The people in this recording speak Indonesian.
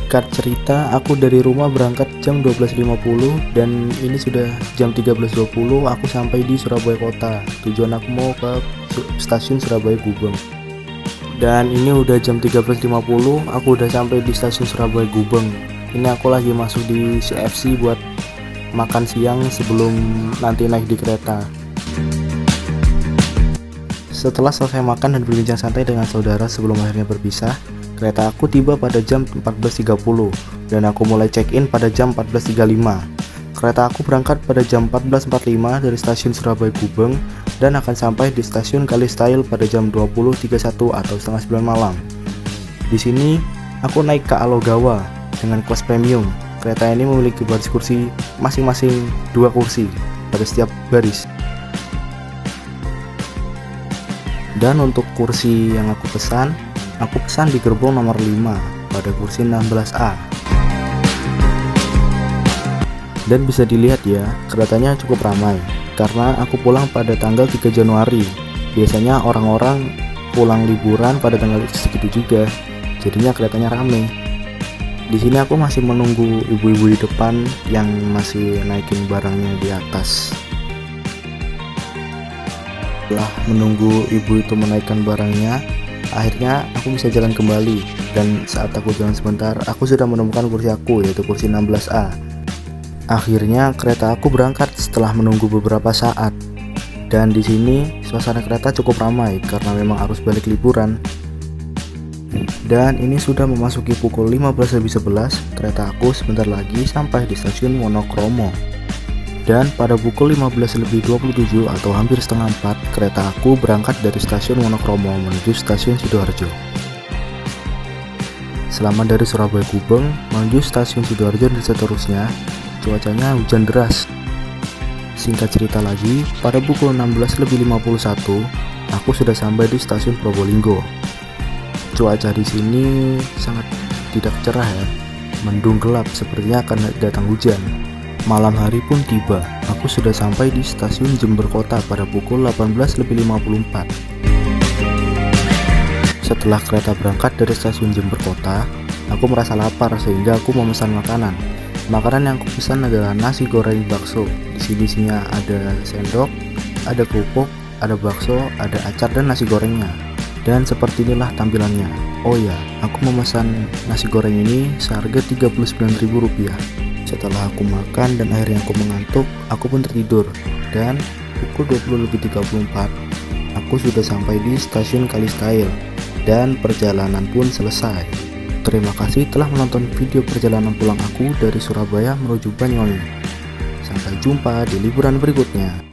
Singkat cerita, aku dari rumah berangkat jam 12.50 dan ini sudah jam 13.20 aku sampai di Surabaya Kota. Tujuan aku mau ke stasiun Surabaya Gubeng. Dan ini udah jam 13.50, aku udah sampai di stasiun Surabaya Gubeng. Ini aku lagi masuk di CFC buat makan siang sebelum nanti naik di kereta. Setelah selesai makan dan berbincang santai dengan saudara sebelum akhirnya berpisah, kereta aku tiba pada jam 14.30 dan aku mulai check-in pada jam 14.35. Kereta aku berangkat pada jam 14.45 dari stasiun Surabaya Gubeng dan akan sampai di stasiun Kalistail pada jam 20.31 atau setengah 9 malam. Di sini aku naik ke Alogawa dengan kelas premium. Kereta ini memiliki baris kursi masing-masing 2 kursi pada setiap baris. Dan untuk kursi yang aku pesan di gerbong nomor 5 pada kursi 16A. Dan bisa dilihat ya, keretanya cukup ramai karena aku pulang pada tanggal 3 Januari. Biasanya orang-orang pulang liburan pada tanggal segitu juga, jadinya keretanya ramai. Di sini aku masih menunggu ibu-ibu di depan yang masih naikin barangnya di atas. Setelah menunggu ibu itu menaikkan barangnya, akhirnya aku bisa jalan kembali. Dan saat aku jalan sebentar, aku sudah menemukan kursi aku, yaitu kursi 16A. Akhirnya kereta aku berangkat setelah menunggu beberapa saat. Dan di sini suasana kereta cukup ramai karena memang arus balik liburan. Dan ini sudah memasuki pukul 15.11, kereta aku sebentar lagi sampai di stasiun Wonokromo. Dan pada pukul 15.27 atau hampir setengah 4, kereta aku berangkat dari stasiun Wonokromo menuju stasiun Sidoarjo. Selama dari Surabaya Gubeng menuju stasiun Sidoarjo dan seterusnya, cuacanya hujan deras. Singkat cerita lagi, pada pukul 16.51, aku sudah sampai di stasiun Probolinggo. Cuaca di sini sangat tidak cerah ya, mendung gelap, sepertinya akan datang hujan. Malam hari pun tiba, aku sudah sampai di stasiun Jember Kota pada pukul 18.54. Setelah kereta berangkat dari stasiun Jember Kota, aku merasa lapar sehingga aku memesan makanan. Makanan yang aku pesan adalah nasi goreng bakso. Di sini ada sendok, ada kerupuk, ada bakso, ada acar dan nasi gorengnya. Dan seperti inilah tampilannya. Oh ya, aku memesan nasi goreng ini seharga Rp39.000. Setelah aku makan dan akhirnya aku mengantuk, aku pun tertidur. Dan pukul 20.34, aku sudah sampai di stasiun Kalistail dan perjalanan pun selesai. Terima kasih telah menonton video perjalanan pulang aku dari Surabaya menuju Banyuwangi. Sampai jumpa di liburan berikutnya.